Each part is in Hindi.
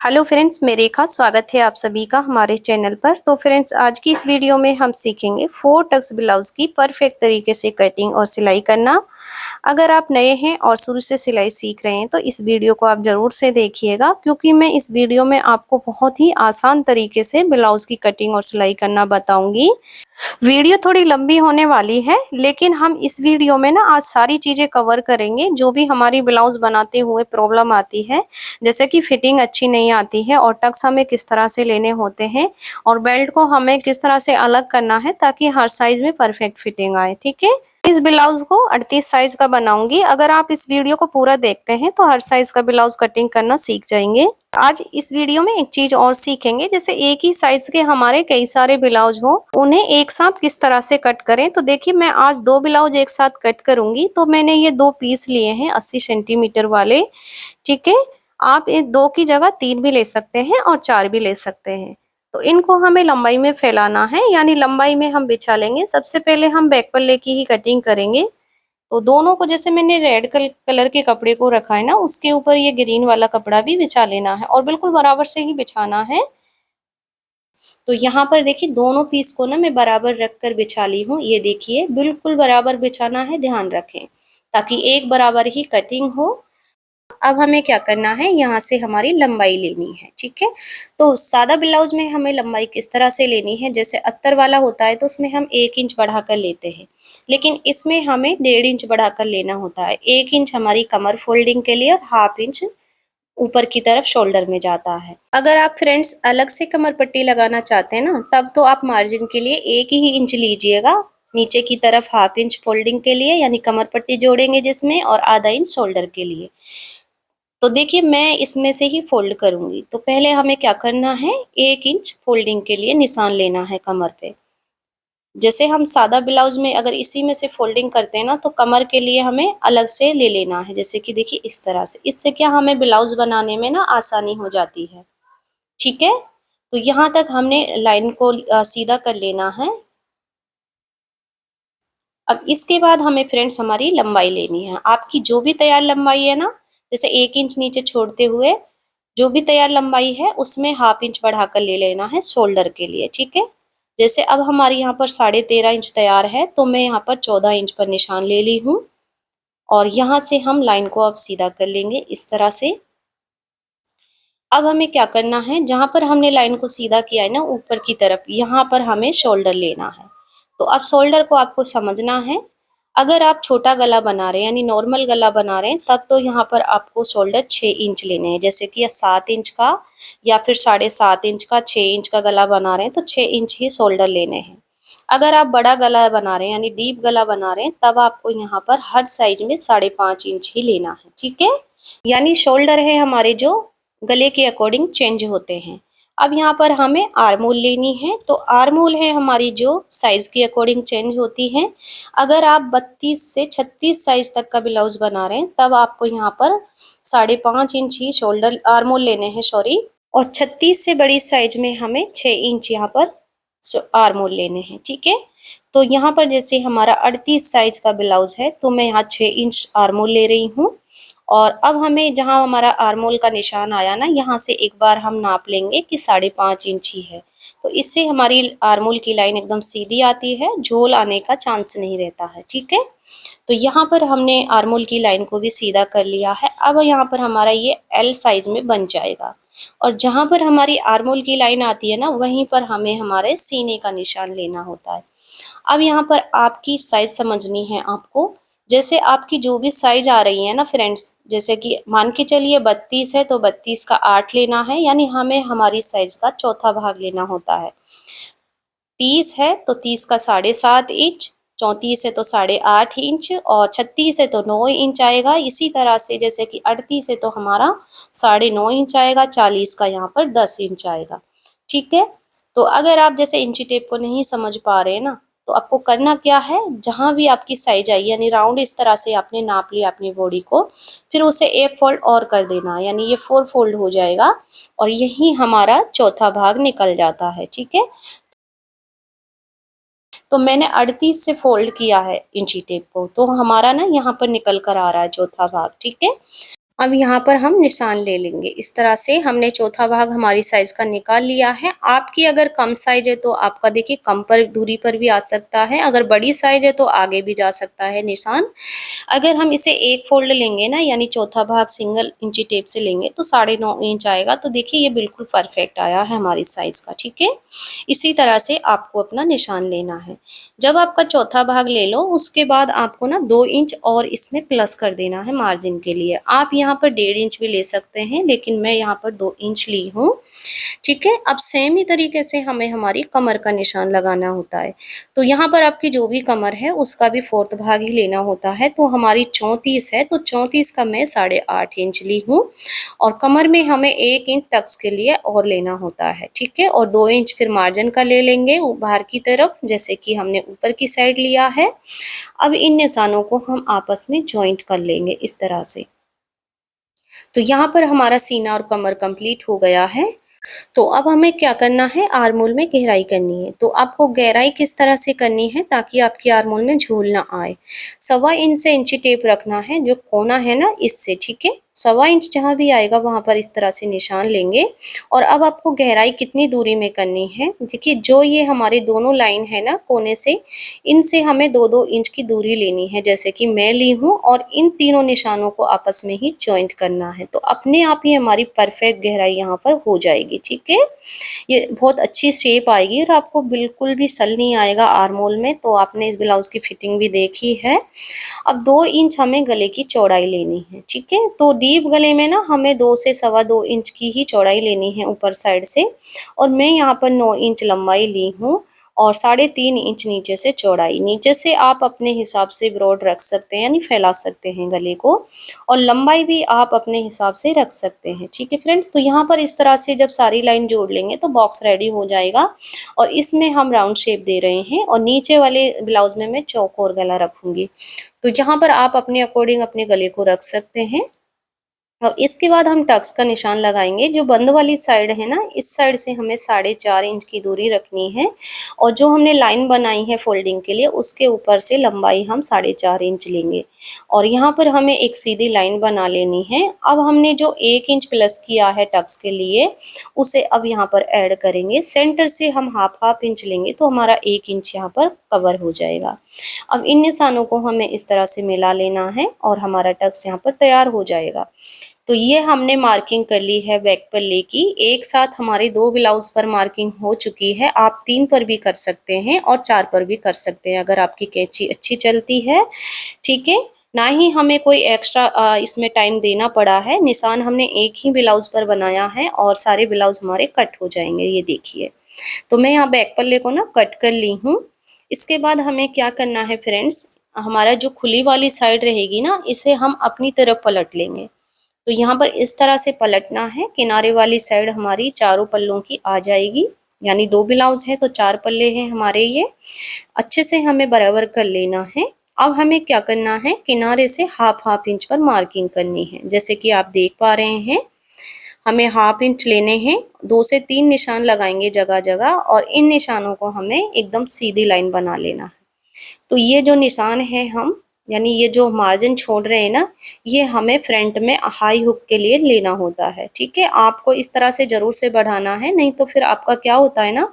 हेलो फ्रेंड्स, मैं रेखा स्वागत है आप सभी का हमारे चैनल पर। तो फ्रेंड्स, आज की इस वीडियो में हम सीखेंगे 4 टक्स ब्लाउज की परफेक्ट तरीके से कटिंग और सिलाई करना। अगर आप नए हैं और शुरू से सिलाई सीख रहे हैं तो इस वीडियो को आप ज़रूर से देखिएगा, क्योंकि मैं इस वीडियो में आपको बहुत ही आसान तरीके से ब्लाउज की कटिंग और सिलाई करना बताऊंगी। वीडियो थोड़ी लंबी होने वाली है, लेकिन हम इस वीडियो में ना आज सारी चीज़ें कवर करेंगे जो भी हमारी ब्लाउज बनाते हुए प्रॉब्लम आती है। जैसे कि फिटिंग अच्छी नहीं आती है और टक्स हमें किस तरह से लेने होते हैं और बेल्ट को हमें किस तरह से अलग करना है ताकि हर साइज में परफेक्ट फिटिंग आए। ठीक है, इस ब्लाउज को 38 साइज का बनाऊंगी। अगर आप इस वीडियो को पूरा देखते हैं तो हर साइज का ब्लाउज कटिंग करना सीख जाएंगे। आज इस वीडियो में एक चीज और सीखेंगे, जैसे एक ही साइज के हमारे कई सारे ब्लाउज हो, उन्हें एक साथ किस तरह से कट करें। तो देखिए, मैं आज 2 ब्लाउज एक साथ कट करूंगी। तो मैंने ये 2 पीस लिए हैं 80 सेंटीमीटर वाले। ठीक है, आप इस 2 की जगह 3 भी ले सकते हैं और 4 भी ले सकते हैं। तो इनको हमें लंबाई में फैलाना है, यानी लंबाई में हम बिछा लेंगे। सबसे पहले हम बैक पल्ले की ही कटिंग करेंगे। तो दोनों को, जैसे मैंने रेड कलर के कपड़े को रखा है ना, उसके ऊपर ये ग्रीन वाला कपड़ा भी बिछा लेना है और बिल्कुल बराबर से ही बिछाना है। तो यहाँ पर देखिए, दोनों पीस को ना मैं बराबर रख कर बिछा ली हूँ। ये देखिए, बिल्कुल बराबर बिछाना है, ध्यान रखें ताकि एक बराबर ही कटिंग हो। अब हमें क्या करना है, यहाँ से हमारी लंबाई लेनी है। ठीक है, तो सादा ब्लाउज में हमें लंबाई किस तरह से लेनी है, जैसे अस्तर वाला होता है तो उसमें हम 1 इंच बढ़ाकर लेते हैं, लेकिन इसमें हमें 1.5 इंच बढ़ाकर लेना होता है। 1 इंच हमारी कमर फोल्डिंग के लिए और ½ इंच ऊपर की तरफ शोल्डर में जाता है। अगर आप फ्रेंड्स अलग से कमर पट्टी लगाना चाहते हैं ना, तब तो आप मार्जिन के लिए 1 ही इंच लीजिएगा, नीचे की तरफ ½ इंच फोल्डिंग के लिए, यानी कमर पट्टी जोड़ेंगे जिसमें, और ½ इंच शोल्डर के लिए। तो देखिए, मैं इसमें से ही फोल्ड करूंगी। तो पहले हमें क्या करना है, 1 इंच फोल्डिंग के लिए निशान लेना है कमर पे। जैसे हम सादा ब्लाउज में अगर इसी में से फोल्डिंग करते हैं ना, तो कमर के लिए हमें अलग से ले लेना है। जैसे कि देखिए, इस तरह से। इससे क्या, हमें ब्लाउज बनाने में ना आसानी हो जाती है। ठीक है, तो यहाँ तक हमने लाइन को सीधा कर लेना है। अब इसके बाद हमें फ्रेंड्स हमारी लंबाई लेनी है। आपकी जो भी तैयार लंबाई है ना, जैसे 1 इंच नीचे छोड़ते हुए जो भी तैयार लंबाई है, उसमें ½ इंच बढ़ाकर ले लेना है शोल्डर के लिए। ठीक है, जैसे अब हमारी यहाँ पर 13.5 इंच तैयार है, तो मैं यहाँ पर 14 इंच पर निशान ले ली हूँ और यहाँ से हम लाइन को अब सीधा कर लेंगे इस तरह से। अब हमें क्या करना है, जहाँ पर हमने लाइन को सीधा किया है ना ऊपर की तरफ, यहाँ पर हमें शोल्डर लेना है। तो अब शोल्डर को आपको समझना है। अगर आप छोटा गला बना रहे हैं, यानी नॉर्मल गला बना रहे हैं, तब तो यहाँ पर आपको शोल्डर 6 इंच लेने हैं। जैसे कि 7 इंच का या फिर 7.5 इंच का, 6 इंच का गला बना रहे हैं तो 6 इंच ही शोल्डर लेने हैं। अगर आप बड़ा गला बना रहे हैं, यानी डीप गला बना रहे हैं, तब आपको यहाँ पर हर साइज में 5.5 इंच ही लेना है। ठीक है, यानी शोल्डर है हमारे जो गले के अकॉर्डिंग चेंज होते हैं। अब यहाँ पर हमें आर्मोल लेनी है। तो आर्मोल है हमारी जो साइज के अकॉर्डिंग चेंज होती है। अगर आप 32 से 36 साइज तक का ब्लाउज बना रहे हैं, तब आपको यहाँ पर 5.5 इंच ही शोल्डर आर्मोल लेने हैं, सॉरी। और 36 से बड़ी साइज में हमें 6 इंच यहाँ पर आर्मोल लेने हैं। ठीक है, तो यहाँ पर जैसे हमारा 38 साइज का ब्लाउज है, तो मैं यहाँ 6 इंच आर्मोल ले रही हूँ। और अब हमें जहाँ हमारा आर्मोल का निशान आया ना, यहाँ से एक बार हम नाप लेंगे कि 5.5 इंच ही है। तो इससे हमारी आर्मोल की लाइन एकदम सीधी आती है, झोल आने का चांस नहीं रहता है। ठीक है, तो यहाँ पर हमने आर्मोल की लाइन को भी सीधा कर लिया है। अब यहाँ पर हमारा ये L साइज में बन जाएगा और जहाँ पर हमारी आर्मोल की लाइन आती है ना, वहीं पर हमें हमारे सीने का निशान लेना होता है। अब यहाँ पर आपकी साइज समझनी है आपको। जैसे आपकी जो भी साइज आ रही है ना फ्रेंड्स, जैसे कि मान के चलिए 32 है तो 32 का 8 लेना है, यानी हमें हमारी साइज का चौथा भाग लेना होता है। 30 है तो 30 का 7.5 इंच, 34 है तो 8.5 इंच और 36 है तो 9 इंच आएगा। इसी तरह से जैसे कि 38 है तो हमारा 9.5 इंच आएगा, 40 का यहाँ पर 10 इंच आएगा। ठीक है, तो अगर आप जैसे इंची टेप को नहीं समझ पा रहे हैं ना, तो आपको करना क्या है, जहाँ भी आपकी साइज आई, यानी राउंड इस तरह से आपने नाप लिया अपनी बॉडी को, फिर उसे एक फोल्ड और कर देना, यानी ये 4 फोल्ड हो जाएगा और यही हमारा चौथा भाग निकल जाता है। ठीक है, तो मैंने 38 से फोल्ड किया है इंची टेप को, तो हमारा ना यहाँ पर निकल कर आ रहा है चौथा भाग। ठीक है, अब यहाँ पर हम निशान ले लेंगे। इस तरह से हमने चौथा भाग हमारी साइज का निकाल लिया है। आपकी अगर कम साइज है तो आपका देखिए कम पर दूरी पर भी आ सकता है, अगर बड़ी साइज है तो आगे भी जा सकता है निशान। अगर हम इसे एक फोल्ड लेंगे ना, यानी चौथा भाग सिंगल इंची टेप से लेंगे तो 9.5 इंच आएगा। तो देखिए ये बिल्कुल परफेक्ट आया है हमारी साइज का, ठीक है। इसी तरह से आपको अपना निशान लेना है। जब आपका चौथा भाग ले लो उसके बाद आपको ना 2 इंच और इसमें प्लस कर देना है मार्जिन के लिए। आप यहाँ पर 1.5 इंच भी ले सकते हैं, लेकिन मैं यहाँ पर 2 इंच ली हूँ, ठीक है। अब सेम ही तरीके से हमें हमारी कमर का निशान लगाना होता है। तो यहाँ पर आपकी जो भी कमर है उसका भी फोर्थ भाग ही लेना होता है। तो हमारी 34 है, तो 34 का मैं 8.5 इंच ली हूँ, और कमर में हमें 1 इंच तक के लिए और लेना होता है, ठीक है। और 2 इंच फिर मार्जिन का ले लेंगे बाहर की तरफ, जैसे कि हमने ऊपर की साइड लिया है। अब इन निशानों को हम आपस में ज्वाइंट कर लेंगे इस तरह से। तो यहाँ पर हमारा सीना और कमर कंप्लीट हो गया है। तो अब हमें क्या करना है, आर्मोल में गहराई करनी है। तो आपको गहराई किस तरह से करनी है ताकि आपकी आर्मोल में झूल ना आए। 1.25 इंच से इंची टेप रखना है, जो कोना है ना इससे, ठीक है। 1.25 इंच जहाँ भी आएगा वहां पर इस तरह से निशान लेंगे। और अब आपको गहराई कितनी दूरी में करनी है, देखिए जो ये हमारे दोनों लाइन है ना कोने से, इनसे हमें 2-2 इंच की दूरी लेनी है, जैसे कि मैं ली हूँ। और इन तीनों निशानों को आपस में ही ज्वाइंट करना है। तो अपने आप ही हमारी परफेक्ट गहराई यहाँ पर हो जाएगी, ठीक है। ये बहुत अच्छी शेप आएगी और आपको बिल्कुल भी सल नहीं आएगा आर्मोल में। तो आपने इस ब्लाउज की फिटिंग भी देखी है। अब 2 इंच हमें गले की चौड़ाई लेनी है, ठीक है। तो डीप गले में ना हमें 2 से 2.25 इंच की ही चौड़ाई लेनी है ऊपर साइड से। और मैं यहाँ पर 9 इंच लंबाई ली हूँ और 3.5 इंच नीचे से चौड़ाई। नीचे से आप अपने हिसाब से ब्रॉड रख सकते हैं, यानी फैला सकते हैं गले को, और लंबाई भी आप अपने हिसाब से रख सकते हैं, ठीक है फ्रेंड्स। तो यहाँ पर इस तरह से जब सारी लाइन जोड़ लेंगे तो बॉक्स रेडी हो जाएगा। और इसमें हम राउंड शेप दे रहे हैं, और नीचे वाले ब्लाउज में मैं चौकोर गला रखूंगी। तो यहाँ पर आप अपने अकॉर्डिंग अपने गले को रख सकते हैं। और इसके बाद हम टक्स का निशान लगाएंगे। जो बंद वाली साइड है ना, इस साइड से हमें 4.5 इंच की दूरी रखनी है, और जो हमने लाइन बनाई है फोल्डिंग के लिए उसके ऊपर से लंबाई हम 4.5 इंच लेंगे। और यहाँ पर हमें एक सीधी लाइन बना लेनी है। अब हमने जो 1 इंच प्लस किया है टक्स के लिए, उसे अब यहाँ पर ऐड करेंगे। सेंटर से हम हाफ इंच लेंगे तो हमारा 1 इंच यहाँ पर कवर हो जाएगा। अब इन निशानों को हमें इस तरह से मिला लेना है और हमारा टक्स यहाँ पर तैयार हो जाएगा। तो ये हमने मार्किंग कर ली है बैक पल्ले की। एक साथ हमारे 2 ब्लाउज पर मार्किंग हो चुकी है। आप 3 पर भी कर सकते हैं और 4 पर भी कर सकते हैं अगर आपकी कैंची अच्छी चलती है, ठीक है। ना ही हमें कोई एक्स्ट्रा इसमें टाइम देना पड़ा है। निशान हमने एक ही ब्लाउज पर बनाया है और सारे ब्लाउज हमारे कट हो जाएंगे, ये देखिए। तो मैं यहाँ बैक पल्ले को ना कट कर ली हूँ। इसके बाद हमें क्या करना है फ्रेंड्स, हमारा जो खुली वाली साइड रहेगी ना, इसे हम अपनी तरफ पलट लेंगे। तो यहाँ पर इस तरह से पलटना है। किनारे वाली साइड हमारी चारों पल्लों की आ जाएगी, यानी 2 ब्लाउज है तो 4 पल्ले हैं हमारे। ये अच्छे से हमें बराबर कर लेना है। अब हमें क्या करना है, किनारे से हाफ इंच पर मार्किंग करनी है। जैसे कि आप देख पा रहे हैं, हमें हाफ इंच लेने हैं। 2 से 3 निशान लगाएंगे जगह जगह, और इन निशानों को हमें एकदम सीधी लाइन बना लेना है। तो ये जो निशान है हम, यानी ये जो मार्जिन छोड़ रहे हैं ना, ये हमें फ्रंट में हाई हुक के लिए लेना होता है, ठीक है। आपको इस तरह से जरूर से बढ़ाना है, नहीं तो फिर आपका क्या होता है ना,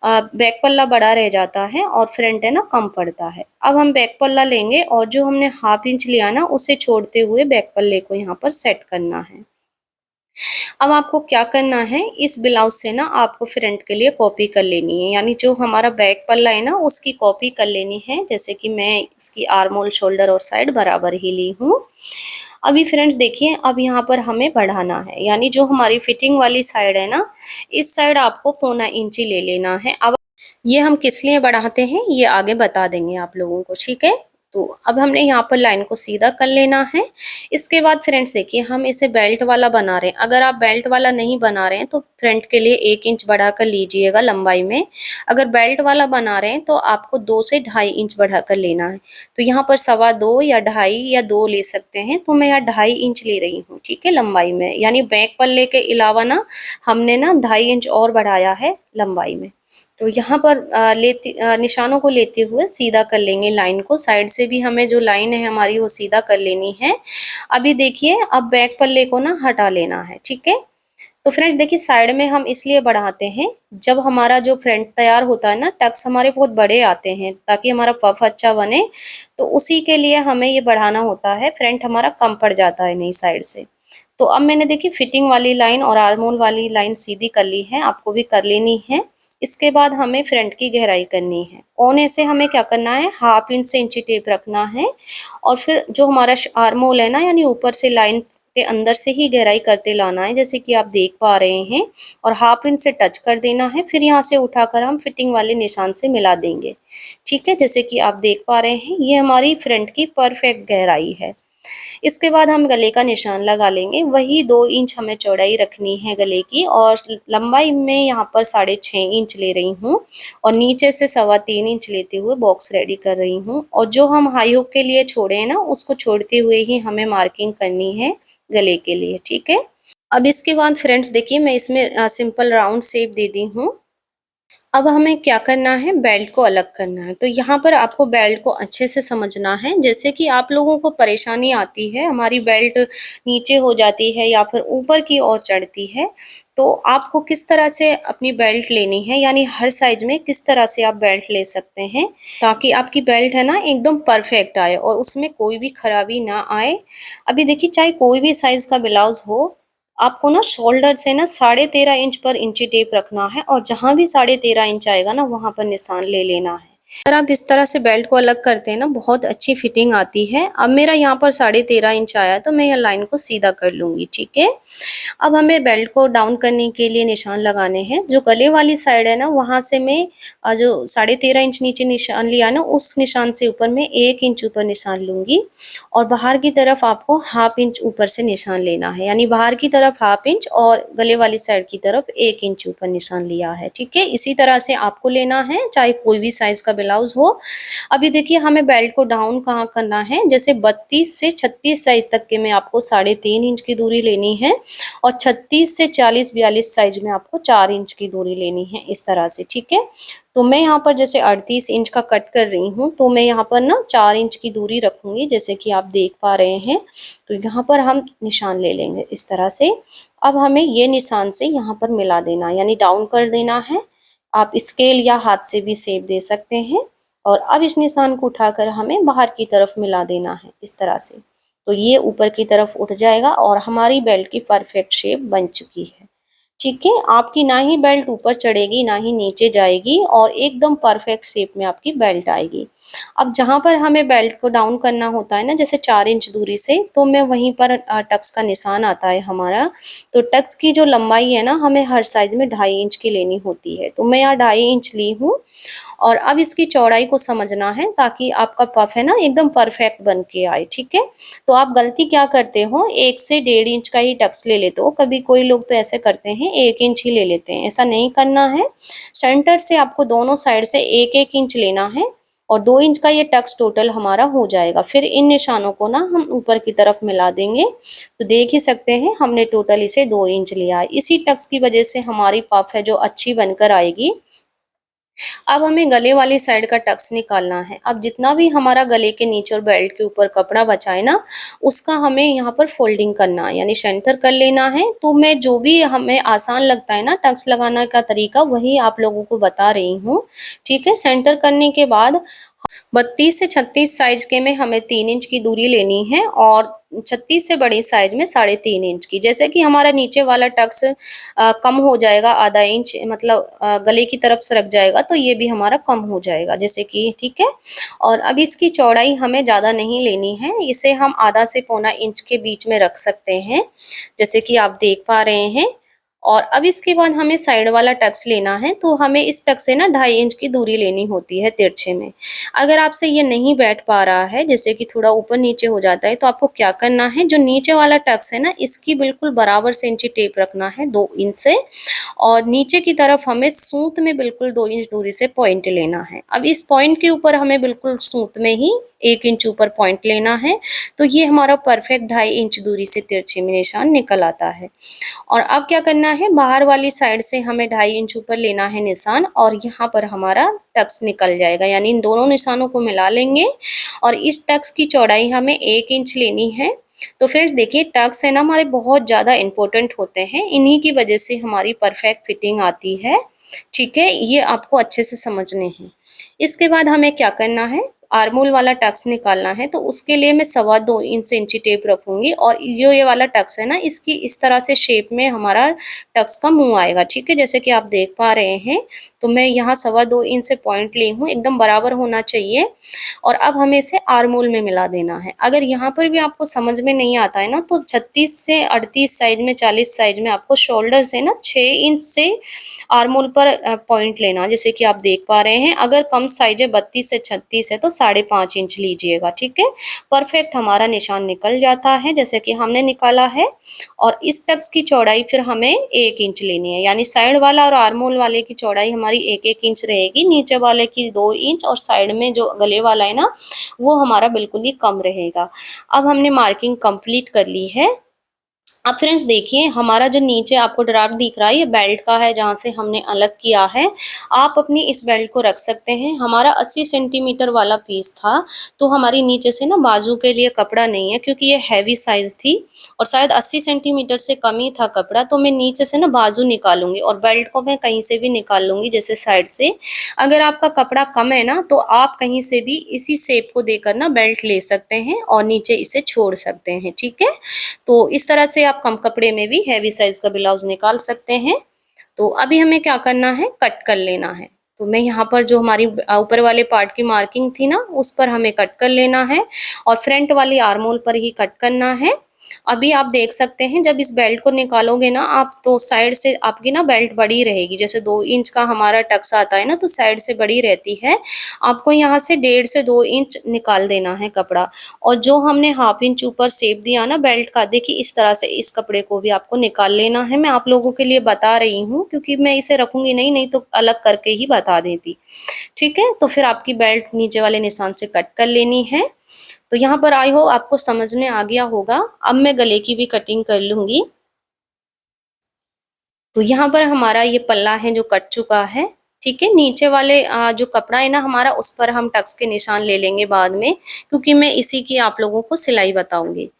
बैक पल्ला बड़ा रह जाता है और फ्रंट है ना कम पड़ता है। अब हम बैक पल्ला लेंगे और जो हमने हाफ इंच लिया ना, उसे छोड़ते हुए बैक पल्ले को यहाँ पर सेट करना है। अब आपको क्या करना है, इस ब्लाउज से ना आपको फ्रंट के लिए कॉपी कर लेनी है, यानी जो हमारा बैक पल्ला है ना उसकी कॉपी कर लेनी है। जैसे कि मैं इसकी आर्म होल, शोल्डर और साइड बराबर ही ली हूँ। अभी फ्रेंड्स देखिए, अब यहाँ पर हमें बढ़ाना है, यानी जो हमारी फिटिंग वाली साइड है ना, इस साइड आपको 0.25 इंच ले लेना है। अब ये हम किस लिए बढ़ाते हैं ये आगे बता देंगे आप लोगों को, ठीक है। तो अब हमने यहाँ पर लाइन को सीधा कर लेना है। इसके बाद फ्रेंड्स देखिए, हम इसे बेल्ट वाला बना रहे हैं। अगर आप बेल्ट वाला नहीं बना रहे हैं तो फ्रंट के लिए 1 इंच बढ़ा कर लीजिएगा लंबाई में। अगर बेल्ट वाला बना रहे हैं तो आपको 2 से 2.5 इंच बढ़ा कर लेना है। तो यहाँ पर 2.25 या 2.5 या 2 ले सकते हैं। तो मैं यहाँ 2.5 इंच ले रही हूँ, ठीक है, लंबाई में। यानी बैक पल्ले के अलावा ना हमने ना 2.5 इंच और बढ़ाया है लंबाई में। तो यहाँ पर निशानों को लेते हुए सीधा कर लेंगे लाइन को। साइड से भी हमें जो लाइन है हमारी वो सीधा कर लेनी है। अभी देखिए, अब बैक पल्ले को ना हटा लेना है, ठीक है। तो फ्रेंड्स देखिए, साइड में हम इसलिए बढ़ाते हैं, जब हमारा जो फ्रंट तैयार होता है ना, टक्स हमारे बहुत बड़े आते हैं ताकि हमारा पफ अच्छा बने, तो उसी के लिए हमें ये बढ़ाना होता है। फ्रंट हमारा कम पड़ जाता है नहीं साइड से। तो अब मैंने देखिए फिटिंग वाली लाइन और आर्म होल वाली लाइन सीधी कर ली है, आपको भी कर लेनी है। इसके बाद हमें फ्रंट की गहराई करनी है। कोने से हमें क्या करना है, 1/2 इंच से इंची टेप रखना है, और फिर जो हमारा आर्म होल है ना, यानी ऊपर से लाइन के अंदर से ही गहराई करते लाना है, जैसे कि आप देख पा रहे हैं, और 1/2 इंच से टच कर देना है। फिर यहाँ से उठाकर हम फिटिंग वाले निशान से मिला देंगे, ठीक है। जैसे कि आप देख पा रहे हैं, ये हमारी फ्रंट की परफेक्ट गहराई है। इसके बाद हम गले का निशान लगा लेंगे। वही 2 इंच हमें चौड़ाई रखनी है गले की, और लंबाई में यहाँ पर 6.5 इंच ले रही हूँ, और नीचे से 3.25 इंच लेते हुए बॉक्स रेडी कर रही हूँ। और जो हम हाई हुक के लिए छोड़े हैं ना, उसको छोड़ते हुए ही हमें मार्किंग करनी है गले के लिए, ठीक है। अब इसके बाद फ्रेंड्स देखिए, मैं इसमें सिंपल राउंड शेप दे दी हूँ। अब हमें क्या करना है, बेल्ट को अलग करना है। तो यहाँ पर आपको बेल्ट को अच्छे से समझना है। जैसे कि आप लोगों को परेशानी आती है, हमारी बेल्ट नीचे हो जाती है या फिर ऊपर की ओर चढ़ती है, तो आपको किस तरह से अपनी बेल्ट लेनी है, यानी हर साइज में किस तरह से आप बेल्ट ले सकते हैं, ताकि आपकी बेल्ट है ना एकदम परफेक्ट आए और उसमें कोई भी खराबी ना आए। अभी देखिए, चाहे कोई भी साइज का ब्लाउज हो, आपको ना शोल्डर से ना 13.5 इंच पर इंची टेप रखना है, और जहां भी 13.5 इंच आएगा ना, वहां पर निशान ले लेना है। अगर आप इस तरह से बेल्ट को अलग करते हैं ना, बहुत अच्छी फिटिंग आती है। अब मेरा यहाँ पर 13.5 इंच आया, तो मैं यह लाइन को सीधा कर लूंगी, ठीक है। अब हमें बेल्ट को डाउन करने के लिए निशान लगाने हैं। जो गले वाली साइड है ना, वहां से मैं जो 13.5 इंच नीचे निशान लिया ना, उस निशान से ऊपर मैं 1 इंच ऊपर निशान लूंगी, और बाहर की तरफ आपको 1/2 इंच ऊपर से निशान लेना है। यानी बाहर की तरफ 1/2 इंच और गले वाली साइड की तरफ 1 इंच ऊपर निशान लिया है, ठीक है। इसी तरह से आपको लेना है, चाहे कोई भी साइज का ब्लाउज हो। अभी देखिए, हमें बेल्ट को डाउन कहाँ करना है, जैसे 32 से 36 साइज तक के में आपको 3.5 इंच की दूरी लेनी है, और 36 से 40-42 साइज में आपको 4 इंच की दूरी लेनी है, इस तरह से, ठीक है। तो मैं यहाँ पर जैसे 38 इंच का कट कर रही हूँ, तो मैं यहाँ पर ना 4 इंच की दूरी रखूंगी, जैसे कि आप देख पा रहे हैं। तो यहाँ पर हम निशान ले लेंगे इस तरह से। अब हमें ये निशान से यहाँ पर मिला देना, यानी डाउन कर देना है। आप स्केल या हाथ से भी शेप दे सकते हैं। और अब इस निशान को उठाकर हमें बाहर की तरफ मिला देना है, इस तरह से। तो ये ऊपर की तरफ उठ जाएगा, और हमारी बेल्ट की परफेक्ट शेप बन चुकी है, ठीक है। आपकी ना ही बेल्ट ऊपर चढ़ेगी ना ही नीचे जाएगी, और एकदम परफेक्ट शेप में आपकी बेल्ट आएगी। अब जहां पर हमें बेल्ट को डाउन करना होता है ना, जैसे 4 इंच दूरी से, तो मैं वहीं पर टक्स का निशान आता है हमारा। तो टक्स की जो लंबाई है ना, हमें हर साइज में 2.5 इंच की लेनी होती है। तो मैं यहाँ 2.5 इंच ली हूँ, और अब इसकी चौड़ाई को समझना है, ताकि आपका पफ है ना एकदम परफेक्ट बन के आए, ठीक है। तो आप गलती क्या करते हो, 1 से 1.5 इंच का ही टक्स ले लेते हो। कभी कोई लोग तो ऐसे करते हैं 1 इंच ही ले लेते हैं, ऐसा नहीं करना है। सेंटर से आपको दोनों साइड से 1-1 इंच लेना है, और 2 इंच का ये टक्स टोटल हमारा हो जाएगा। फिर इन निशानों को ना हम ऊपर की तरफ मिला देंगे। तो देख ही सकते हैं, हमने टोटल इसे 2 इंच लिया है। इसी टक्स की वजह से हमारी पफ है जो अच्छी बनकर आएगी। अब हमें गले वाली साइड का टक्स निकालना है। अब जितना भी हमारा गले के नीचे और बेल्ट के ऊपर कपड़ा बचा है ना, उसका हमें यहाँ पर फोल्डिंग करना है, यानी सेंटर कर लेना है। तो मैं जो भी हमें आसान लगता है ना टक्स लगाने का तरीका, वही आप लोगों को बता रही हूँ, ठीक है। सेंटर करने के बाद 32 से 36 साइज के में हमें 3 इंच की दूरी लेनी है, और 36 से बड़ी साइज में 3.5 इंच की। जैसे कि हमारा नीचे वाला टक्स कम हो जाएगा, आधा इंच, मतलब गले की तरफ सरक जाएगा, तो ये भी हमारा कम हो जाएगा, जैसे कि, ठीक है। और अब इसकी चौड़ाई हमें ज़्यादा नहीं लेनी है, इसे हम आधा से पौना इंच के बीच में रख सकते हैं, जैसे कि आप देख पा रहे हैं। और अब इसके बाद हमें साइड वाला टक्स लेना है, तो हमें इस टक्स से ना 2.5 इंच की दूरी लेनी होती है तिरछे में। अगर आपसे ये नहीं बैठ पा रहा है, जैसे कि थोड़ा ऊपर नीचे हो जाता है, तो आपको क्या करना है, जो नीचे वाला टक्स है ना, इसकी बिल्कुल बराबर से इंची टेप रखना है 2 इंच से, और नीचे की तरफ हमें सूत में बिल्कुल 2 इंच दूरी से पॉइंट लेना है। अब इस पॉइंट के ऊपर हमें बिल्कुल सूत में ही 1 इंच ऊपर पॉइंट लेना है। तो ये हमारा परफेक्ट 2.5 इंच दूरी से तिरछे में निशान निकल आता है। और अब क्या करना करना है, बाहर वाली साइड से हमें 2.5 इंच ऊपर लेना है निशान और यहाँ पर हमारा टक्स निकल जाएगा, यानी इन दोनों निशानों को मिला लेंगे और इस टक्स की चौड़ाई हमें 1 इंच लेनी है। तो फ्रेंड्स देखिए, टक्स है ना हमारे बहुत ज़्यादा इंपॉर्टेंट होते हैं, इन्हीं की वजह से हमारी परफेक्ट फिटिंग आती है। ठीक है, ये आपको अच्छे से समझने हैं। इसके बाद हमें क्या करना है, आर्मोल वाला टक्स निकालना है, तो उसके लिए मैं 2.25 इंच से इंची टेप रखूंगी और जो ये वाला टक्स है ना, इसकी इस तरह से शेप में हमारा टक्स का मुंह आएगा। ठीक है, जैसे कि आप देख पा रहे हैं, तो मैं यहाँ 2.25 इंच से पॉइंट ली हूँ, एकदम बराबर होना चाहिए। और अब हमें इसे आर्मोल में मिला देना है। अगर यहाँ पर भी आपको समझ में नहीं आता है ना, तो 36 से 38 साइज में, 40 साइज में आपको शोल्डर से ना 6 इंच से आर्मोल पर पॉइंट लेना, जैसे कि आप देख पा रहे हैं। अगर कम साइज है 32 से 36 है तो 5.5 इंच लीजिएगा। ठीक है, परफेक्ट हमारा निशान निकल जाता है जैसे कि हमने निकाला है। और इस टक्स की चौड़ाई फिर हमें 1 इंच लेनी है, यानी साइड वाला और आर्मोल वाले की चौड़ाई हमारी 1-1 इंच रहेगी, नीचे वाले की 2 इंच और साइड में जो गले वाला है ना, वो हमारा बिल्कुल ही कम रहेगा। अब हमने मार्किंग कंप्लीट कर ली है। अब फ्रेंड्स देखिए, हमारा जो नीचे आपको ड्राफ्ट दिख रहा है, ये बेल्ट का है जहाँ से हमने अलग किया है। आप अपनी इस बेल्ट को रख सकते हैं। हमारा 80 सेंटीमीटर वाला पीस था, तो हमारी नीचे से ना बाजू के लिए कपड़ा नहीं है, क्योंकि ये हैवी साइज थी और शायद 80 सेंटीमीटर से कम ही था कपड़ा। तो मैं नीचे से ना बाजू निकालूंगी और बेल्ट को मैं कहीं से भी निकाल लूंगी, जैसे साइड से। अगर आपका कपड़ा कम है ना, तो आप कहीं से भी इसी शेप को देकर ना बेल्ट ले सकते हैं और नीचे इसे छोड़ सकते हैं। ठीक है, तो इस तरह से आप कम कपड़े में भी हैवी साइज का ब्लाउज निकाल सकते हैं। तो अभी हमें क्या करना है, कट कर लेना है। तो मैं यहाँ पर जो हमारी ऊपर वाले पार्ट की मार्किंग थी ना, उस पर हमें कट कर लेना है और फ्रंट वाली आर्मोल पर ही कट करना है। अभी आप देख सकते हैं, जब इस बेल्ट को निकालोगे ना आप, तो साइड से आपकी ना बेल्ट बड़ी रहेगी। जैसे 2 इंच का हमारा टक्स आता है ना, तो साइड से बड़ी रहती है। आपको यहाँ से 1.5 से 2 इंच निकाल देना है कपड़ा। और जो हमने 1/2 इंच ऊपर शेप दिया ना बेल्ट का, देखिए इस तरह से इस कपड़े को भी आपको निकाल लेना है। मैं आप लोगों के लिए बता रही हूँ, क्योंकि मैं इसे रखूंगी नहीं तो अलग करके ही बता देती। ठीक है, तो फिर आपकी बेल्ट नीचे वाले निशान से कट कर लेनी है। तो यहाँ पर आई हो आपको समझ में आ गया होगा। अब मैं गले की भी कटिंग कर लूंगी। तो यहाँ पर हमारा ये पल्ला है जो कट चुका है। ठीक है, नीचे वाले जो कपड़ा है ना हमारा, उस पर हम टक्स के निशान ले लेंगे बाद में, क्योंकि मैं इसी की आप लोगों को सिलाई बताऊंगी।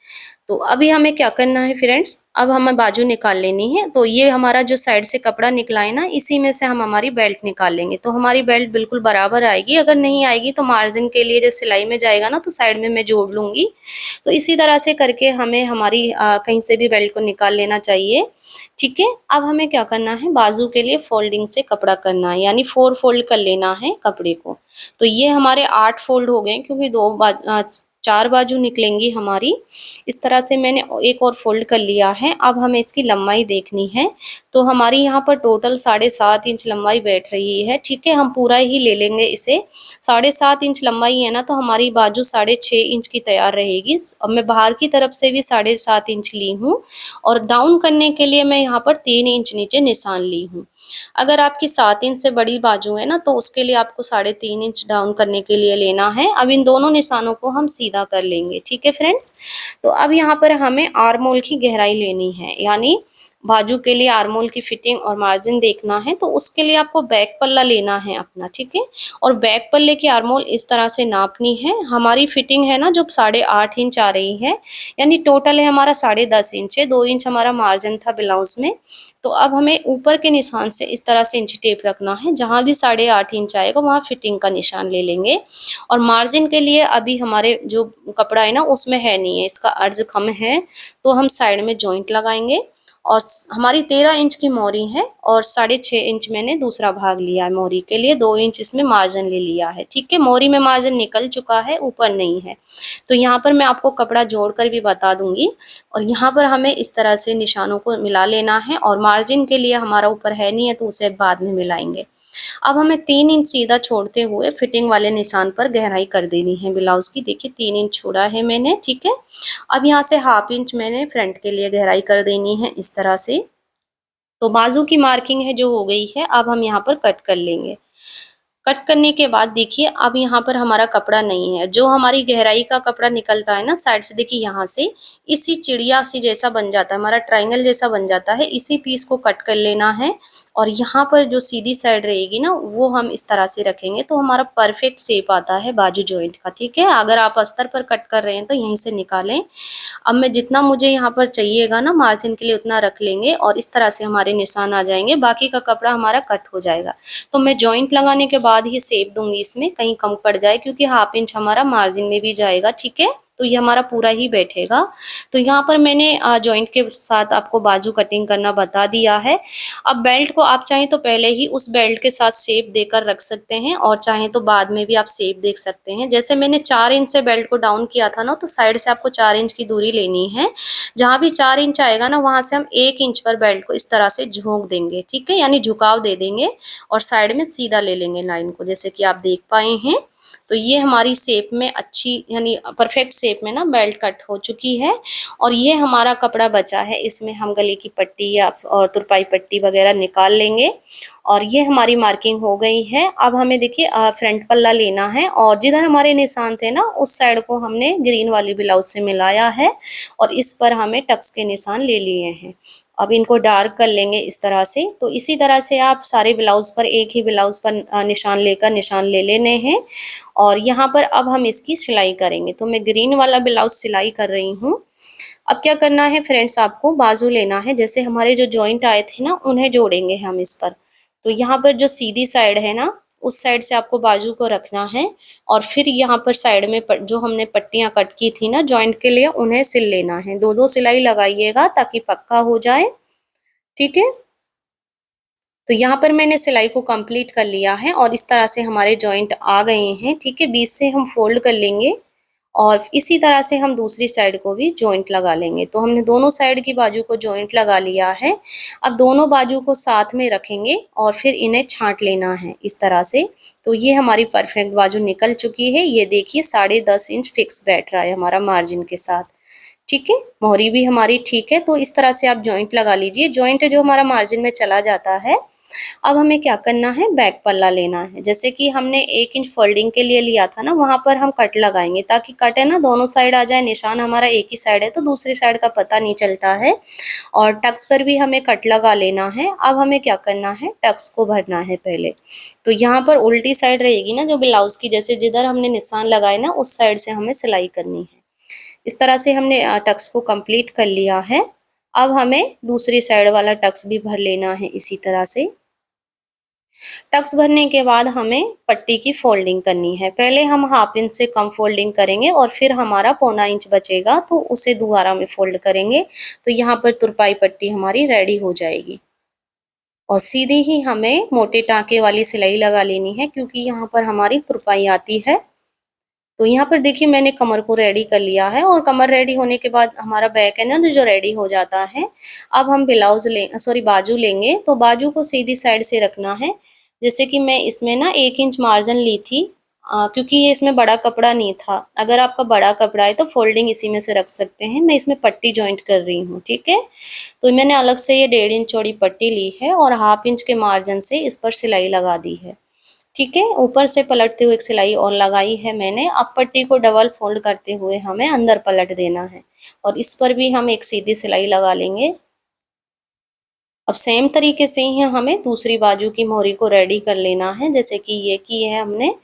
तो अभी हमें क्या करना है फ्रेंड्स, अब हमें बाजू निकाल लेनी है। तो ये हमारा जो साइड से कपड़ा निकला है ना, इसी में से हम हमारी बेल्ट निकाल लेंगे, तो हमारी बेल्ट बिल्कुल बराबर आएगी। अगर नहीं आएगी तो मार्जिन के लिए, जब सिलाई में जाएगा ना, तो साइड में मैं जोड़ लूंगी। तो इसी तरह से करके हमें हमारी कहीं से भी बेल्ट को निकाल लेना चाहिए। ठीक है, अब हमें क्या करना है, बाजू के लिए फोल्डिंग से कपड़ा करना है, यानी 4 फोल्ड कर लेना है कपड़े को। तो ये हमारे 8 फोल्ड हो गए, क्योंकि 4 बाजू निकलेंगी हमारी। इस तरह से मैंने एक और फोल्ड कर लिया है। अब हमें इसकी लंबाई देखनी है। तो हमारी यहाँ पर टोटल 7.5 इंच लंबाई बैठ रही है। ठीक है, हम पूरा ही ले लेंगे इसे। 7.5 इंच लंबाई है ना, तो हमारी बाजू 6.5 इंच की तैयार रहेगी। अब मैं बाहर की तरफ से भी 7.5 इंच ली हूँ और डाउन करने के लिए मैं यहाँ पर 3 इंच नीचे निशान ली हूँ। अगर आपकी 7 इंच से बड़ी बाजू है ना, तो उसके लिए आपको 3.5 इंच डाउन करने के लिए लेना है। अब इन दोनों निशानों को हम सीधा कर लेंगे। ठीक है फ्रेंड्स, तो अब यहाँ पर हमें आर्मोल की गहराई लेनी है, यानी बाजू के लिए आर्मोल की फिटिंग और मार्जिन देखना है। तो उसके लिए आपको बैक पल्ला लेना है अपना। ठीक है, और बैक पल्ले की आर्मोल इस तरह से नापनी है। हमारी फिटिंग है ना जो 8.5 इंच आ रही है, यानी टोटल है हमारा 10.5 इंच है। 2 इंच हमारा मार्जिन था ब्लाउज में। तो अब हमें ऊपर के निशान से इस तरह से इंच टेप रखना है, जहां भी 8.5 इंच आएगा वहां फिटिंग का निशान ले लेंगे। और मार्जिन के लिए अभी हमारे जो कपड़ा है ना उसमें है नहीं है, इसका अर्ज कम है, तो हम साइड में जॉइंट लगाएंगे। और हमारी 13 इंच की मोरी है और 6.5 इंच मैंने दूसरा भाग लिया है मोरी के लिए। 2 इंच इसमें मार्जिन ले लिया है। ठीक है, मोरी में मार्जिन निकल चुका है, ऊपर नहीं है। तो यहाँ पर मैं आपको कपड़ा जोड़कर भी बता दूंगी। और यहाँ पर हमें इस तरह से निशानों को मिला लेना है, और मार्जिन के लिए हमारा ऊपर है नहीं है तो उसे बाद में मिलाएंगे। अब हमें 3 इंच सीधा छोड़ते हुए फिटिंग वाले निशान पर गहराई कर देनी है ब्लाउज की। देखिए 3 इंच छोड़ा है मैंने। ठीक है, अब यहाँ से 1/2 इंच मैंने फ्रंट के लिए गहराई कर देनी है इस तरह से। तो बाजू की मार्किंग है जो हो गई है, अब हम यहाँ पर कट कर लेंगे। कट करने के बाद देखिए अब यहाँ पर हमारा कपड़ा नहीं है, जो हमारी गहराई का कपड़ा निकलता है ना साइड से, देखिए यहाँ से इसी चिड़िया सी जैसा बन जाता है, हमारा ट्रायंगल जैसा बन जाता है। इसी पीस को कट कर लेना है और यहाँ पर जो सीधी साइड रहेगी ना वो हम इस तरह से रखेंगे तो हमारा परफेक्ट शेप आता है बाजू जॉइंट का। ठीक है, अगर आप अस्तर पर कट कर रहे हैं तो यहीं से निकालें। अब मैं जितना मुझे यहाँ पर चाहिएगा ना मार्जिन के लिए उतना रख लेंगे और इस तरह से हमारे निशान आ जाएंगे, बाकी का कपड़ा हमारा कट हो जाएगा। तो मैं जॉइंट लगाने के बाद ही शेप दूंगी, इसमें कहीं कम पड़ जाए, क्योंकि हाफ इंच हमारा मार्जिन में भी जाएगा। ठीक है, तो ये हमारा पूरा ही बैठेगा। तो यहाँ पर मैंने जॉइंट के साथ आपको बाजू कटिंग करना बता दिया है। अब बेल्ट को आप चाहें तो पहले ही उस बेल्ट के साथ शेप देकर रख सकते हैं और चाहें तो बाद में भी आप शेप देख सकते हैं। जैसे मैंने 4 इंच से बेल्ट को डाउन किया था ना, तो साइड से आपको 4 इंच की दूरी लेनी है। जहां भी 4 इंच आएगा ना वहां से हम 1 इंच पर बेल्ट को इस तरह से झोंक देंगे। ठीक है, यानी झुकाव दे देंगे और साइड में सीधा ले लेंगे लाइन को, जैसे कि आप देख पाए हैं। तो ये हमारी शेप में अच्छी यानी परफेक्ट शेप में ना बेल्ट कट हो चुकी है। और ये हमारा कपड़ा बचा है, इसमें हम गले की पट्टी या और तुरपाई पट्टी वगैरह निकाल लेंगे। और ये हमारी मार्किंग हो गई है। अब हमें देखिए फ्रंट पल्ला लेना है और जिधर हमारे निशान थे ना उस साइड को हमने ग्रीन वाली ब्लाउज से मिलाया है और इस पर हमें टक्स के निशान ले लिए हैं। अब इनको डार्क कर लेंगे इस तरह से। तो इसी तरह से आप सारे ब्लाउज पर एक ही ब्लाउज पर निशान लेकर निशान ले लेने हैं। और यहाँ पर अब हम इसकी सिलाई करेंगे। तो मैं ग्रीन वाला ब्लाउज सिलाई कर रही हूँ। अब क्या करना है फ्रेंड्स, आपको बाजू लेना है। जैसे हमारे जो जॉइंट आए थे ना उन्हें जोड़ेंगे हम इस पर। तो यहाँ पर जो सीधी साइड है ना उस साइड से आपको बाजू को रखना है और फिर यहाँ पर साइड में जो हमने पट्टियां कट की थी ना जॉइंट के लिए उन्हें सिल लेना है। दो दो सिलाई लगाइएगा ताकि पक्का हो जाए। ठीक है, तो यहाँ पर मैंने सिलाई को कंप्लीट कर लिया है और इस तरह से हमारे जॉइंट आ गए हैं। ठीक है, बीच से हम फोल्ड कर लेंगे और इसी तरह से हम दूसरी साइड को भी जॉइंट लगा लेंगे। तो हमने दोनों साइड की बाजू को जॉइंट लगा लिया है। अब दोनों बाजू को साथ में रखेंगे और फिर इन्हें छांट लेना है इस तरह से। तो ये हमारी परफेक्ट बाजू निकल चुकी है। ये देखिए 10.5 इंच फिक्स बैठ रहा है हमारा मार्जिन के साथ। ठीक है, मोहरी भी हमारी ठीक है। तो इस तरह से आप जॉइंट लगा लीजिए। जॉइंट जो हमारा मार्जिन में चला जाता है। अब हमें क्या करना है, बैक पल्ला लेना है। जैसे कि हमने 1 इंच फोल्डिंग के लिए लिया था ना वहां पर हम कट लगाएंगे ताकि कट है ना दोनों साइड आ जाए। निशान हमारा एक ही साइड है तो दूसरी साइड का पता नहीं चलता है। और टक्स पर भी हमें कट लगा लेना है। अब हमें क्या करना है, टक्स को भरना है पहले। तो यहाँ पर उल्टी साइड रहेगी ना जो ब्लाउज की, जैसे जिधर हमने निशान लगाए ना उस साइड से हमें सिलाई करनी है। इस तरह से हमने टक्स को कंप्लीट कर लिया है। अब हमें दूसरी साइड वाला टक्स भी भर लेना है इसी तरह से। टक्स भरने के बाद हमें पट्टी की फोल्डिंग करनी है। पहले हम हाफ इंच से कम फोल्डिंग करेंगे और फिर हमारा पौना इंच बचेगा तो उसे दोबारा में फोल्ड करेंगे। तो यहाँ पर तुरपाई पट्टी हमारी रेडी हो जाएगी। और सीधी ही हमें मोटे टाँके वाली सिलाई लगा लेनी है क्योंकि यहाँ पर हमारी तुरपाई आती है। तो यहाँ पर देखिए मैंने कमर को रेडी कर लिया है और कमर रेडी होने के बाद हमारा बैक है ना जो रेडी हो जाता है। अब हम ब्लाउज बाजू लेंगे। तो बाजू को सीधी साइड से रखना है। जैसे कि मैं इसमें ना 1 इंच मार्जिन ली थी क्योंकि ये इसमें बड़ा कपड़ा नहीं था। अगर आपका बड़ा कपड़ा है तो फोल्डिंग इसी में से रख सकते हैं। मैं इसमें पट्टी जॉइंट कर रही हूँ। ठीक है, तो मैंने अलग से ये 1.5 इंच चौड़ी पट्टी ली है और हाफ इंच के मार्जिन से इस पर सिलाई लगा दी है। ठीक है, ऊपर से पलटते हुए एक सिलाई और लगाई है मैंने। अब पट्टी को डबल फोल्ड करते हुए हमें अंदर पलट देना है और इस पर भी हम एक सीधी सिलाई लगा लेंगे। अब सेम तरीके से ही हमें दूसरी बाजू की मोहरी को रेडी कर लेना है, जैसे कि ये की है हमने।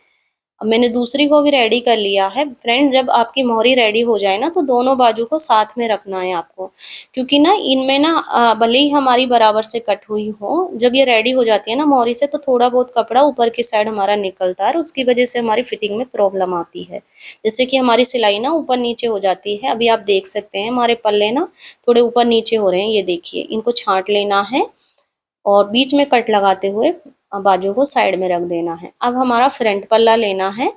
अब मैंने दूसरी को भी रेडी कर लिया है। फ्रेंड जब आपकी मोहरी रेडी हो जाए ना तो दोनों बाजू को साथ में रखना है आपको, क्योंकि ना इनमें ना भले ही हमारी बराबर से कट हुई हो, जब ये रेडी हो जाती है ना मोहरी से तो थोड़ा बहुत कपड़ा ऊपर की साइड हमारा निकलता है और उसकी वजह से हमारी फिटिंग में प्रॉब्लम आती है। जैसे कि हमारी सिलाई ना ऊपर नीचे हो जाती है। अभी आप देख सकते हैं हमारे पल्ले ना थोड़े ऊपर नीचे हो रहे हैं। ये देखिए, इनको छांट लेना है और बीच में कट लगाते हुए बाजू को साइड में रख देना है। अब हमारा फ्रंट पल्ला लेना है।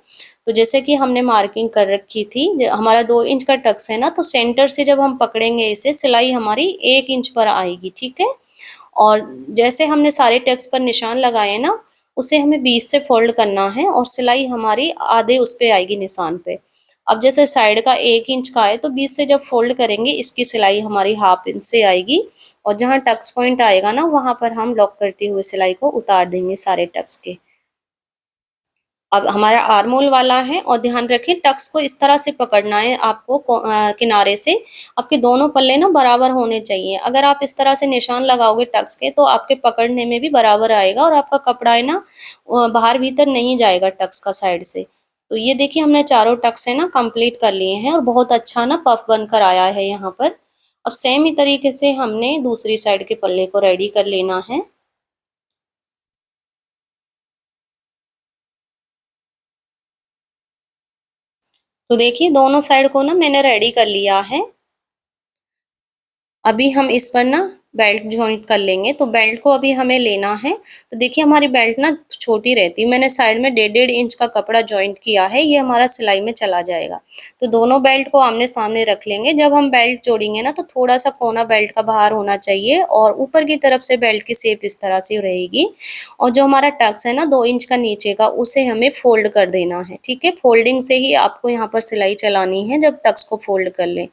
तो जैसे कि हमने मार्किंग कर रखी थी, हमारा 2 इंच का टक्स है ना, तो सेंटर से जब हम पकड़ेंगे इसे सिलाई हमारी 1 इंच पर आएगी। ठीक है, और जैसे हमने सारे टक्स पर निशान लगाए ना उसे हमें बीच से फोल्ड करना है और सिलाई हमारी आधे उस पे आएगी निशान पे। अब जैसे साइड का 1 इंच का है तो बीच से जब फोल्ड करेंगे इसकी सिलाई हमारी हाफ इंच से आएगी और जहाँ टक्स पॉइंट आएगा ना वहां पर हम लॉक करते हुए सिलाई को उतार देंगे सारे टक्स के। अब हमारा आर्मोल वाला है और ध्यान रखें टक्स को इस तरह से पकड़ना है आपको किनारे से। आपके दोनों पल्ले ना बराबर होने चाहिए। अगर आप इस तरह से निशान लगाओगे टक्स के तो आपके पकड़ने में भी बराबर आएगा और आपका कपड़ा है ना बाहर भीतर नहीं जाएगा टक्स का साइड से। तो ये देखिए हमने चारों टक्स है ना कंप्लीट कर लिए हैं और बहुत अच्छा ना पफ बनकर आया है यहाँ पर। अब सेम ही तरीके से हमने दूसरी साइड के पल्ले को रेडी कर लेना है। तो देखिए दोनों साइड को ना मैंने रेडी कर लिया है। अभी हम इस पर ना बेल्ट जॉइंट कर लेंगे। तो बेल्ट को अभी हमें लेना है। तो देखिए हमारी बेल्ट ना छोटी रहती है। मैंने साइड में 1.5 इंच का कपड़ा जॉइंट किया है, ये हमारा सिलाई में चला जाएगा। तो दोनों बेल्ट को आमने सामने रख लेंगे। जब हम बेल्ट जोड़ेंगे ना तो थोड़ा सा कोना बेल्ट का बाहर होना चाहिए और ऊपर की तरफ से बेल्ट की शेप इस तरह से रहेगी। और जो हमारा टक्स है ना 2 इंच का नीचे का, उसे हमें फोल्ड कर देना है। ठीक है, फोल्डिंग से ही आपको यहाँ पर सिलाई चलानी है जब टक्स को फोल्ड कर लें।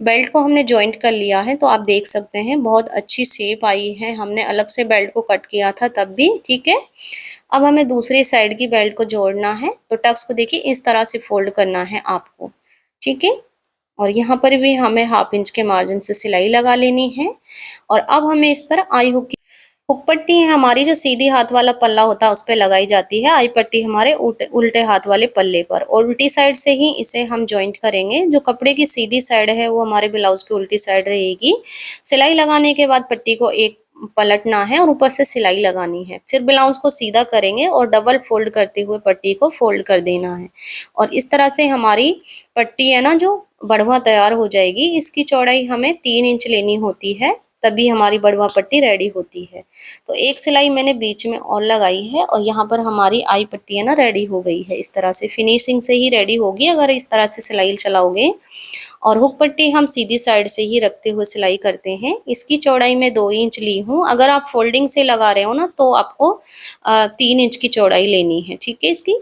बेल्ट को हमने जॉइंट कर लिया है तो आप देख सकते हैं बहुत अच्छी शेप आई है। हमने अलग से बेल्ट को कट किया था तब भी। ठीक है, अब हमें दूसरी साइड की बेल्ट को जोड़ना है। तो टक्स को देखिए इस तरह से फोल्ड करना है आपको। ठीक है, और यहाँ पर भी हमें 1/2 इंच के मार्जिन से सिलाई लगा लेनी है। और अब हमें इस पर आई हुक हुक पट्टी है हमारी जो सीधी हाथ वाला पल्ला होता है उस पे लगाई जाती है। आई पट्टी हमारे उल्टे हाथ वाले पल्ले पर, और उल्टी साइड से ही इसे हम जॉइंट करेंगे। जो कपड़े की सीधी साइड है वो हमारे ब्लाउज की उल्टी साइड रहेगी। सिलाई लगाने के बाद पट्टी को एक पलटना है और ऊपर से सिलाई लगानी है। फिर ब्लाउज को सीधा करेंगे और डबल फोल्ड करते हुए पट्टी को फोल्ड कर देना है। और इस तरह से हमारी पट्टी है ना जो बढ़वा तैयार हो जाएगी। इसकी चौड़ाई हमें 3 इंच लेनी होती है, तभी हमारी बढ़वा पट्टी रेडी होती है। तो एक सिलाई मैंने बीच में और लगाई है और यहाँ पर हमारी आई पट्टी है ना रेडी हो गई है। इस तरह से फिनिशिंग से ही रेडी होगी अगर इस तरह से सिलाई चलाओगे। और हुक पट्टी हम सीधी साइड से ही रखते हुए सिलाई करते हैं। इसकी चौड़ाई मैं 2 इंच ली हूँ। अगर आप फोल्डिंग से लगा रहे हो ना तो आपको 3 इंच की चौड़ाई लेनी है। ठीक है इसकी।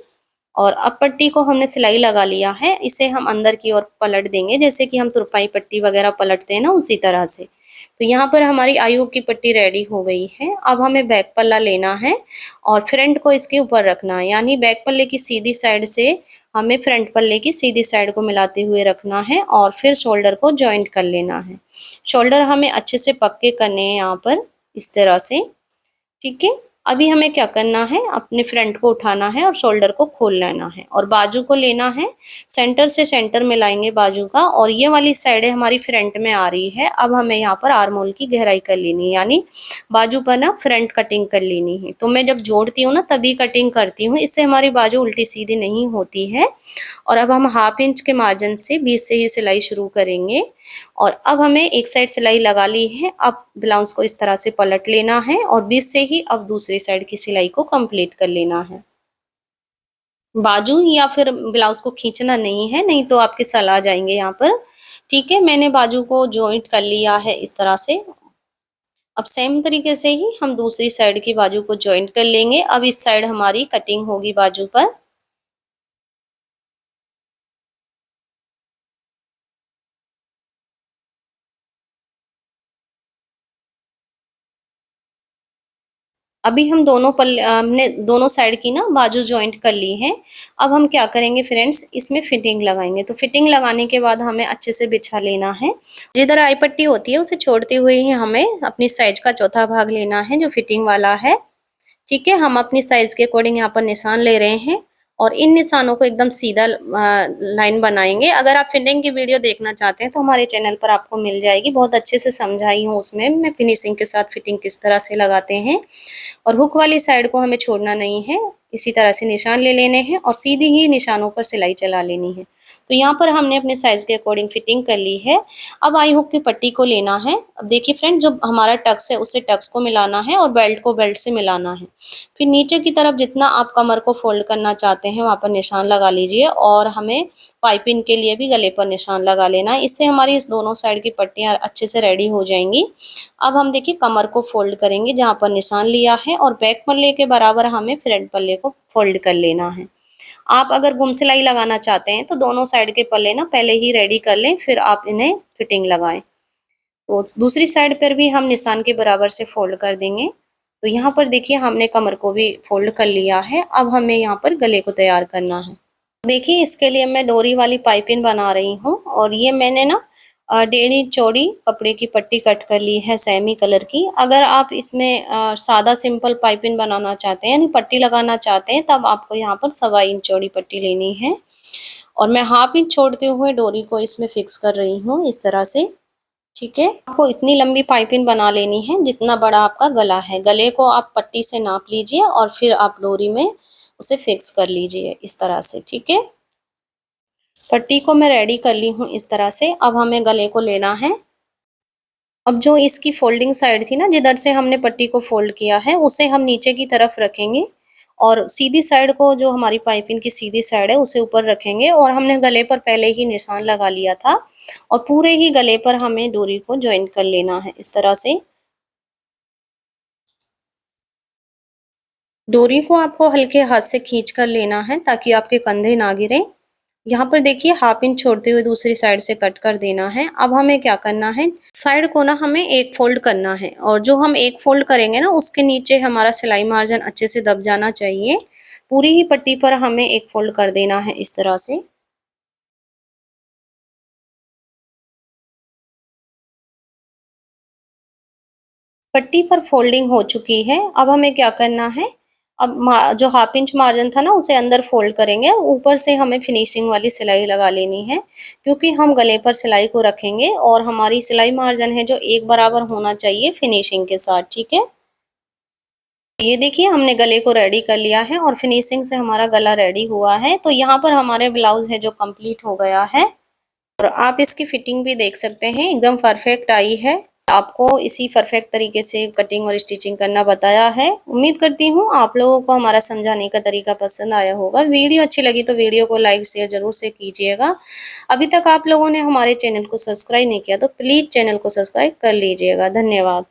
और अब पट्टी को हमने सिलाई लगा लिया है, इसे हम अंदर की ओर पलट देंगे जैसे कि हम तुरपाई पट्टी वगैरह पलटते हैं ना उसी तरह से। तो यहाँ पर हमारी आई हुक की पट्टी रेडी हो गई है। अब हमें बैक पल्ला लेना है और फ्रंट को इसके ऊपर रखना है, यानी बैक पल्ले की सीधी साइड से हमें फ्रंट पल्ले की सीधी साइड को मिलाते हुए रखना है और फिर शोल्डर को जॉइंट कर लेना है। शोल्डर हमें अच्छे से पक्के करने हैं यहाँ पर इस तरह से। ठीक है, अभी हमें क्या करना है, अपने फ्रंट को उठाना है और शोल्डर को खोल लेना है और बाजू को लेना है। सेंटर से सेंटर में लाएंगे बाजू का, और ये वाली साइड हमारी फ्रंट में आ रही है। अब हमें यहाँ पर आर्म होल की गहराई कर लेनी है, यानी बाजू पर ना फ्रंट कटिंग कर लेनी है। तो मैं जब जोड़ती हूँ ना तभी कटिंग करती हूँ, इससे हमारी बाजू उल्टी सीधी नहीं होती है। और अब हम 1/2 इंच के मार्जिन से बीच से ही सिलाई शुरू करेंगे। और अब हमें एक साइड सिलाई लगा ली है। अब ब्लाउज को इस तरह से पलट लेना है और बीच से ही अब दूसरी साइड की सिलाई को कंप्लीट कर लेना है। बाजू या फिर ब्लाउज को खींचना नहीं है, नहीं तो आपके सल आ जाएंगे यहाँ पर। ठीक है, मैंने बाजू को जॉइंट कर लिया है इस तरह से। अब सेम तरीके से ही हम दूसरी साइड की बाजू को जॉइंट कर लेंगे। अब इस साइड हमारी कटिंग होगी बाजू पर। अभी हम हमने दोनों साइड की ना बाजू जॉइंट कर ली है। अब हम क्या करेंगे फ्रेंड्स, इसमें फिटिंग लगाएंगे। तो फिटिंग लगाने के बाद हमें अच्छे से बिछा लेना है। जिधर आई पट्टी होती है उसे छोड़ते हुए ही हमें अपनी साइज का चौथा भाग लेना है जो फिटिंग वाला है। ठीक है, हम अपनी साइज के अकॉर्डिंग यहाँ पर निशान ले रहे हैं और इन निशानों को एकदम सीधा लाइन बनाएंगे। अगर आप फिटिंग की वीडियो देखना चाहते हैं तो हमारे चैनल पर आपको मिल जाएगी, बहुत अच्छे से समझाई हूँ उसमें मैं फिनिशिंग के साथ फिटिंग किस तरह से लगाते हैं। और हुक वाली साइड को हमें छोड़ना नहीं है, इसी तरह से निशान ले लेने हैं और सीधी ही निशानों पर सिलाई चला लेनी है। तो यहाँ पर हमने अपने साइज के अकॉर्डिंग फिटिंग कर ली है। अब आई हुक की पट्टी को लेना है। अब देखिए फ्रेंड, जो हमारा टक्स है उससे टक्स को मिलाना है और बेल्ट को बेल्ट से मिलाना है। फिर नीचे की तरफ जितना आप कमर को फोल्ड करना चाहते हैं वहाँ पर निशान लगा लीजिए और हमें पाइपिंग के लिए भी गले पर निशान लगा लेना है। इससे हमारी इस दोनों साइड की पट्टियाँ अच्छे से रेडी हो जाएंगी। अब हम देखिए कमर को फोल्ड करेंगे जहाँ पर निशान लिया है और बैक पल्ले के बराबर हमें फ्रंट पल्ले को फोल्ड कर लेना है। आप अगर गुम सिलाई लगाना चाहते हैं तो दोनों साइड के पल्ले ना पहले ही रेडी कर लें, फिर आप इन्हें फिटिंग लगाएं। तो दूसरी साइड पर भी हम निशान के बराबर से फोल्ड कर देंगे। तो यहाँ पर देखिए हमने कमर को भी फोल्ड कर लिया है। अब हमें यहाँ पर गले को तैयार करना है। देखिए इसके लिए मैं डोरी वाली पाइपिंग बना रही हूँ और ये मैंने ना 1.5 इंच चौड़ी कपड़े की पट्टी कट कर ली है सेमी कलर की। अगर आप इसमें सादा सिंपल पाइपिंग बनाना चाहते हैं यानी पट्टी लगाना चाहते हैं तब आपको यहाँ पर 1.25 इंच चौड़ी पट्टी लेनी है और मैं 1/2 इंच छोड़ते हुए डोरी को इसमें फिक्स कर रही हूँ इस तरह से। ठीक है, आपको इतनी लंबी पाइपिंग बना लेनी है जितना बड़ा आपका गला है। गले को आप पट्टी से नाप लीजिए और फिर आप डोरी में उसे फिक्स कर लीजिए इस तरह से। ठीक है, पट्टी को मैं रेडी कर ली हूँ इस तरह से। अब हमें गले को लेना है। अब जो इसकी फोल्डिंग साइड थी ना जिधर से हमने पट्टी को फोल्ड किया है उसे हम नीचे की तरफ रखेंगे और सीधी साइड को जो हमारी पाइपिंग की सीधी साइड है उसे ऊपर रखेंगे और हमने गले पर पहले ही निशान लगा लिया था और पूरे ही गले पर हमें डोरी को ज्वाइन कर लेना है इस तरह से। डोरी को आपको हल्के हाथ से खींच कर लेना है ताकि आपके कंधे ना गिरे। यहाँ पर देखिए 1/2 इंच छोड़ते हुए दूसरी साइड से कट कर देना है। अब हमें क्या करना है, साइड को ना हमें एक फोल्ड करना है और जो हम एक फोल्ड करेंगे ना उसके नीचे हमारा सिलाई मार्जिन अच्छे से दब जाना चाहिए। पूरी ही पट्टी पर हमें एक फोल्ड कर देना है इस तरह से। पट्टी पर फोल्डिंग हो चुकी है। अब हमें क्या करना है, अब जो 1/2 इंच मार्जिन था ना उसे अंदर फोल्ड करेंगे। ऊपर से हमें फिनिशिंग वाली सिलाई लगा लेनी है क्योंकि हम गले पर सिलाई को रखेंगे और हमारी सिलाई मार्जिन है जो एक बराबर होना चाहिए फिनिशिंग के साथ। ठीक है, ये देखिए हमने गले को रेडी कर लिया है और फिनिशिंग से हमारा गला रेडी हुआ है। तो यहाँ पर हमारे ब्लाउज है जो कंप्लीट हो गया है और आप इसकी फिटिंग भी देख सकते हैं एकदम परफेक्ट आई है। आपको इसी परफेक्ट तरीके से कटिंग और स्टिचिंग करना बताया है। उम्मीद करती हूँ आप लोगों को हमारा समझाने का तरीका पसंद आया होगा। वीडियो अच्छी लगी तो वीडियो को लाइक शेयर जरूर से कीजिएगा। अभी तक आप लोगों ने हमारे चैनल को सब्सक्राइब नहीं किया तो प्लीज चैनल को सब्सक्राइब कर लीजिएगा। धन्यवाद।